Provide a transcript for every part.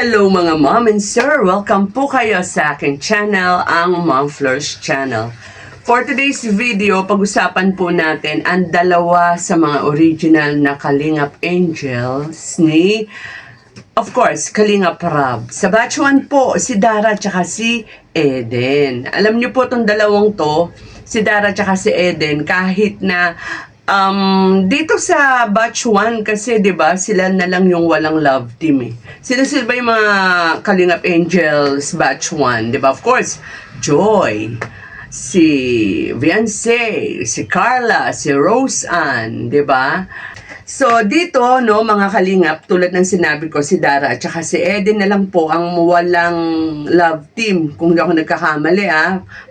Hello mga mom and sir! Welcome po kayo sa aking channel, ang Mom Flourish Channel. For today's video, pag-usapan po natin ang dalawa sa mga original na Kalingap Angels ni, of course, Kalingap Rab. Sa batch 1 po, si Dara at si Eden. Alam niyo po itong dalawang to, si Dara at si Eden, kahit na dito sa batch 1 kasi 'di ba sila na lang yung walang love team eh. Sila ba yung mga Kalingap Angels batch 1, 'di ba? Of course, Joy, si Viance, si Carla, si Rose Ann, 'di ba? So, dito, no, mga Kalingap, tulad ng sinabi ko, si Dara at si Eden na lang po ang walang love team. Kung hindi ako nagkakamali,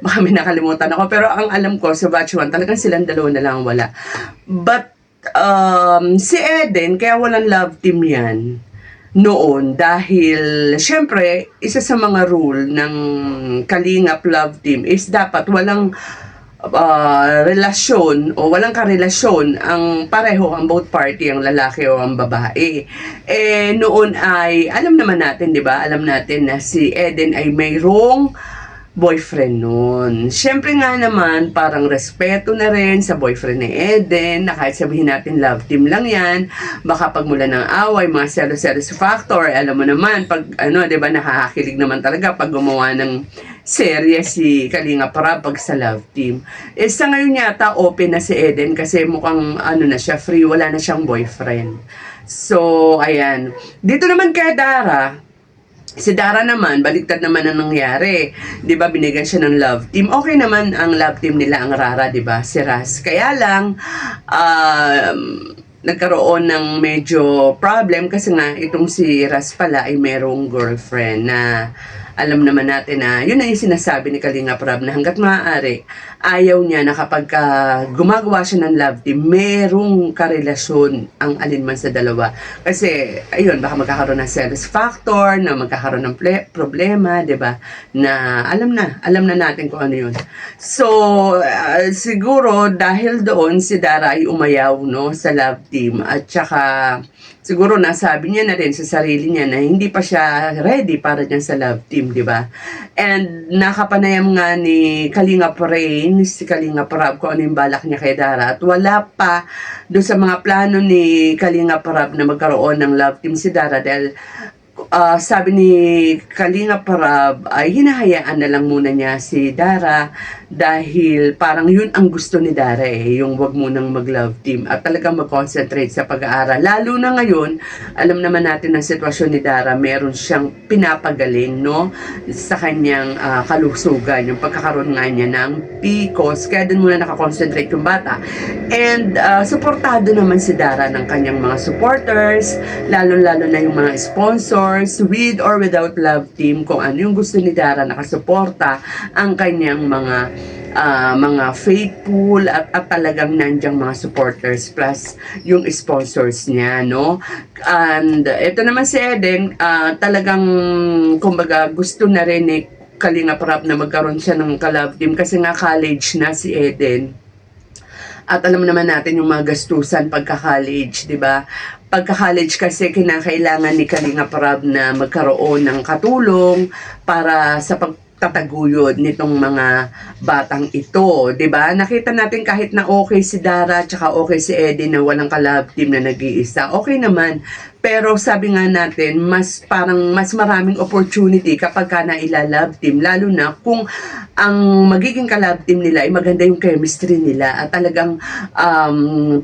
baka may nakalimutan ako. Pero ang alam ko, sa batch 1, talagang silang dalawa na lang wala. But, si Eden, kaya walang love team yan noon dahil, syempre, isa sa mga rule ng Kalingap love team is dapat walang relasyon o walang karelasyon ang pareho, ang both party, ang lalaki o ang babae. Noon ay alam naman natin, 'di ba? Alam natin na si Eden ay mayroong boyfriend noon. Siyempre nga naman, parang respeto na rin sa boyfriend ni Eden, na kahit sabihin natin love team lang yan, baka pagmula ng away, mga selos factor, alam mo naman, pag di ba, nakakakilig naman talaga pag gumawa ng serye si Kalingap Rab pag sa love team. Sa ngayon yata, open na si Eden kasi mukhang na siya, free, wala na siyang boyfriend. So, ayan. Dito naman kay Dara, si Dara naman, baliktad naman ang nangyari. 'Di ba, binigyan siya ng love team. Okay naman ang love team nila, ang Rara, 'di ba? Si Ras. Kaya lang nagkaroon ng medyo problem kasi nga itong si Ras pala ay merong girlfriend na alam naman natin na yun ang sinasabi ni Kalingap Rab na hanggat maaari ayaw niya na kapag gumagawa siya ng love team, merong karelasyon ang alinman sa dalawa. Kasi, ayun, baka magkakaroon ng selos factor, na magkakaroon ng problema, di ba? Na alam na natin kung ano yun. So, siguro, dahil doon, si Dara ay umayaw, no, sa love team. At saka, siguro nasabi niya na rin sa sarili niya na hindi pa siya ready para dyan sa love team, di ba? And nakapanayam nga ni Kalingap Rain, si Kalingap Rab, kung ano yung balak niya kay Dara. At wala pa doon sa mga plano ni Kalingap Rab na magkaroon ng love team si Dara dahil sabi ni Kalingap Rab ay hinahayaan na lang muna niya si Dara dahil parang yun ang gusto ni Dara yung wag munang mag-love team at talagang mag-concentrate sa pag-aaral. Lalo na ngayon, alam naman natin ang sitwasyon ni Dara, meron siyang pinapagaling, no, sa kanyang kalusugan, yung pagkakaroon nga niya ng PCOS, kaya din muna nakakonsentrate yung bata. And suportado naman si Dara ng kanyang mga supporters, lalo-lalo na yung mga sponsors, with or without love team, kung ano yung gusto ni Dara, nakasuporta ang kanyang mga faithful at talagang nandiyan mga supporters plus yung sponsors niya, no? And ito naman si Eden, talagang kumbaga gusto na rin ni Kalingap Rab na magkaroon siya ng ka-love team kasi nga college na si Eden. At alam naman natin yung mga gastusan pagka-college, di ba? Pagka-college kasi kinakailangan ni Kalingap Rab na magkaroon ng katulong para sa pagtataguyod nitong mga batang ito, 'di ba? Nakita natin kahit na okay si Dara at okay si Eden na walang ka-love team na nag-iisa. Okay naman. Pero sabi nga natin, mas maraming opportunity kapag ka naila-love team, lalo na kung ang magiging ka-love team nila ay maganda yung chemistry nila at talagang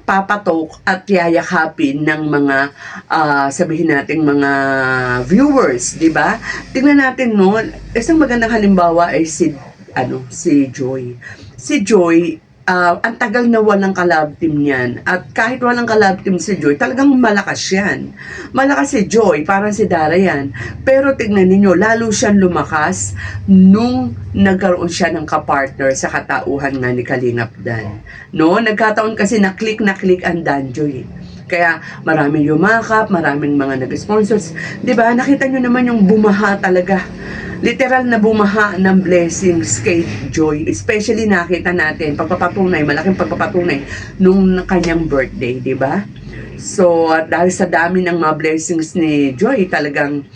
papatok at yayakapin ng mga sabihin natin mga viewers, 'di ba? Tingnan natin, no, isang magandang halimbawa ay si Joy. Si Joy, ang tagal na walang ka-love team niyan. At kahit walang ka-love team si Joy, talagang malakas yan. Malakas si Joy, parang si Dara yan. Pero tignan ninyo, lalo siyang lumakas nung nagkaroon siya ng kapartner sa katauhan nga ni Kalingap Dan. No? Nagkataon kasi na click ang Danjoy. Kaya maraming yumakap, maraming mga nag-sponsors. 'Di ba? Nakita nyo naman yung bumaha talaga. Literal na bumaha ng blessings kay Joy. Especially nakita natin pagpapatunay, malaking pagpapatunay nung kanyang birthday, 'di ba? So, dahil sa dami ng mga blessings ni Joy, talagang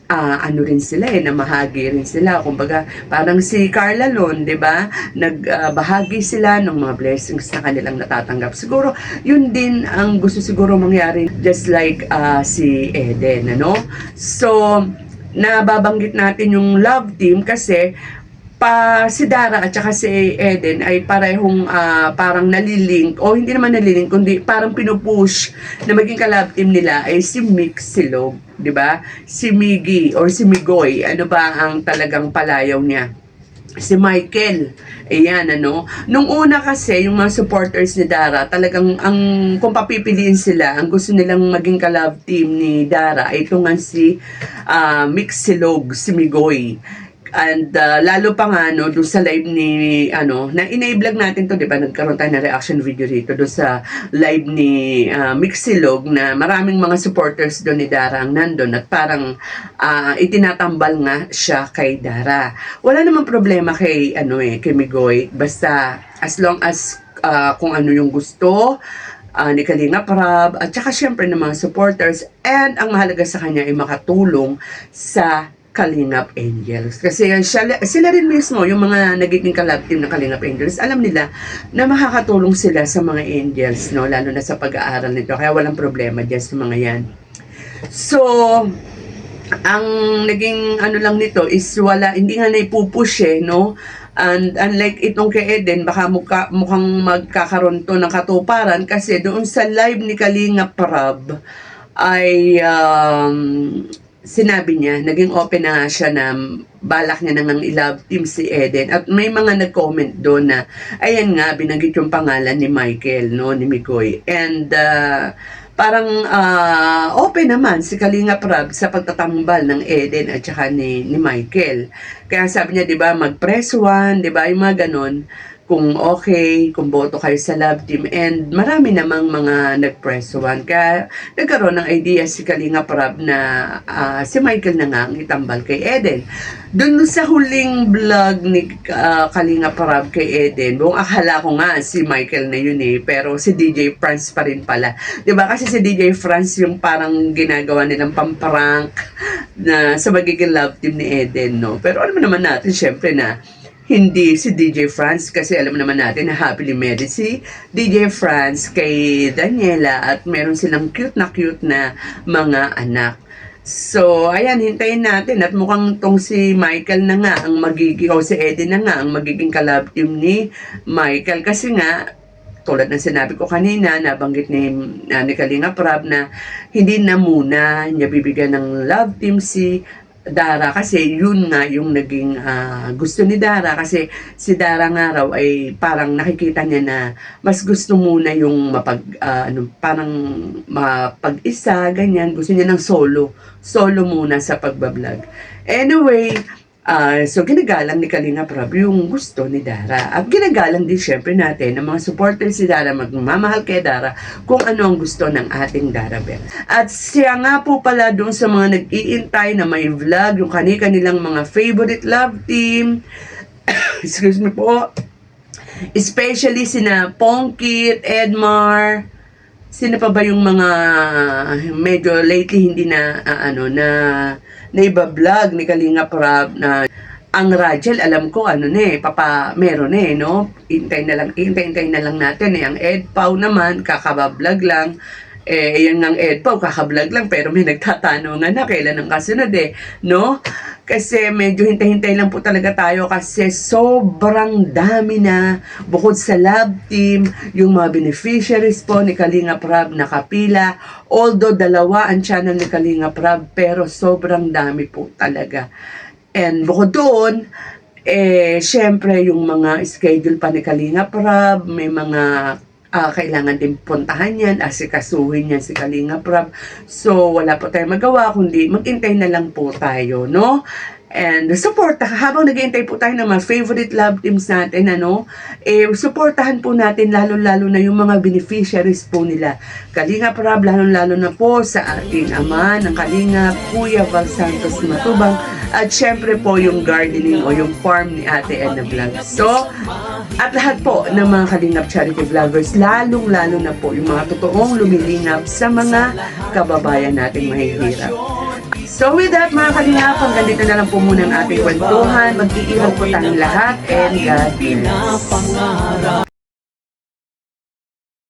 ano rin sila namahagi rin sila. Kumbaga, parang si Carla Lon, 'di ba? Nagbahagi sila ng mga blessings na kanilang natatanggap. Siguro, yun din ang gusto siguro mangyari, just like si Eden, ano? So, nababanggit natin yung love team kasi si Dara at saka si Eden ay parehong parang nalilink, o hindi naman nalilink kundi parang pinupush na maging kalab team nila ay si Mix Silog, 'di ba? Si Miggy or si Migoy, ano ba ang talagang palayaw niya? Si Michael. Ayan, ano. Nung una kasi, yung mga supporters ni Dara, talagang kung papipiliin sila, ang gusto nilang maging kalab team ni Dara ay ito nga si Mix Silog, si Migoy. And lalo pa nga doon sa live ni na inaiblog natin to, 'di ba? Nagkaroon tayo ng reaction video dito doon sa live ni Mixilog na maraming mga supporters doon ni Dara ang nandun at parang itinatambal nga siya kay Dara. Wala namang problema kay kay Migoy, basta as long as kung ano yung gusto ni Kalinga Prab at saka syempre ng mga supporters, and ang mahalaga sa kanya ay makatulong sa Kalingap Angels. Kasi sila rin mismo, yung mga nagiging kalab team ng Kalingap Angels, alam nila na makakatulong sila sa mga angels, no? Lalo na sa pag-aaral nito. Kaya walang problema dyan sa mga yan. So, ang naging lang nito is hindi nga naipupush no? And unlike itong kay Eden, baka mukhang magkakaroon to ng katuparan kasi doon sa live ni Kalinga Prab ay sinabi niya, naging open na nga siya na balak niya nang i-love team si Eden. At may mga nag-comment doon na, ayan nga, binanggit yung pangalan ni Michael, no, ni Migoy. And parang open naman si Kalinga Prab sa pagtatambal ng Eden at saka ni Michael. Kaya sabi niya, di ba, mag-press one, di ba, yung mga ganon, kung okay, kung boto kayo sa love team, and marami namang mga nag-press one. Kaya nagkaroon ng idea si Kalinga Prab na si Michael na nga ang itambal kay Eden. Doon sa huling vlog ni Kalinga Prab kay Eden, buong akala ko nga si Michael na yun pero si DJ France pa rin pala. Diba? Kasi si DJ France yung parang ginagawa nilang pamprank na sa magiging love team ni Eden, no? Pero alam naman natin, syempre na hindi si DJ France, kasi alam naman natin na happily married si DJ France kay Daniela at meron silang cute na mga anak. So, ayan, hintayin natin at mukhang tong si Michael na nga ang magiging, o si Eddie na nga ang magiging kalab team ni Michael, kasi nga tulad ng sinabi ko kanina, nabanggit ni Kalinga Prab na hindi na muna niya bibigyan ng love team si Dara, kasi yun nga yung naging gusto ni Dara, kasi si Dara nga raw ay parang nakikita niya na mas gusto muna yung parang mapag-isa, ganyan, gusto niya ng solo muna sa pagbablog. Anyway, so ginagalang ni Kalinga Prab yung gusto ni Dara. At ginagalang din syempre natin ng mga supporters si Dara, magmamahal kay Dara kung ano ang gusto ng ating Dara Bell. At siya nga po pala doon sa mga nag-iintay na may vlog, yung kanilang mga favorite love team. Excuse me po. Especially sina Pongkit, Edmar, sino pa ba yung mga medyo lately hindi na naiba-vlog ni Kalinga Prab na ang Rachel, alam ko meron no? Hintay na lang natin ang Ed Pau naman, kakabablog lang. Yan ng Ed Pau, kakablog lang, pero may nagtatanungan na kailan ang kasunod no? Kasi medyo hintay-hintay lang po talaga tayo kasi sobrang dami na, bukod sa love team, yung mga beneficiaries po ni Kalinga Prab nakapila. Although dalawa ang channel ni Kalinga Prab, pero sobrang dami po talaga. And bukod doon, syempre yung mga schedule pa ni Kalinga Prab, may mga kailangan din puntahan yan, asikasuhin yan si Kalinga Prab. So, wala po tayong magawa, kundi mag-intay na lang po tayo, no? And habang nag-iintay po tayo ng mga favorite love teams natin, supportahan po natin lalo-lalo na yung mga beneficiaries po nila. Kalinga Prab, lalo-lalo na po sa ating ama ng Kalinga, Kuya Val Santos Matubang, at syempre po yung gardening o yung farm ni Ate Edna Vlog. So, at lahat po ng mga Kalingap charity vloggers, lalong-lalo na po yung mga totoong lumilingap sa mga kababayan nating mahihirap. So with that mga kalingap, hanggang dito na lang po muna ang ating kwentuhan. Mag-iingat po tayong lahat and God bless.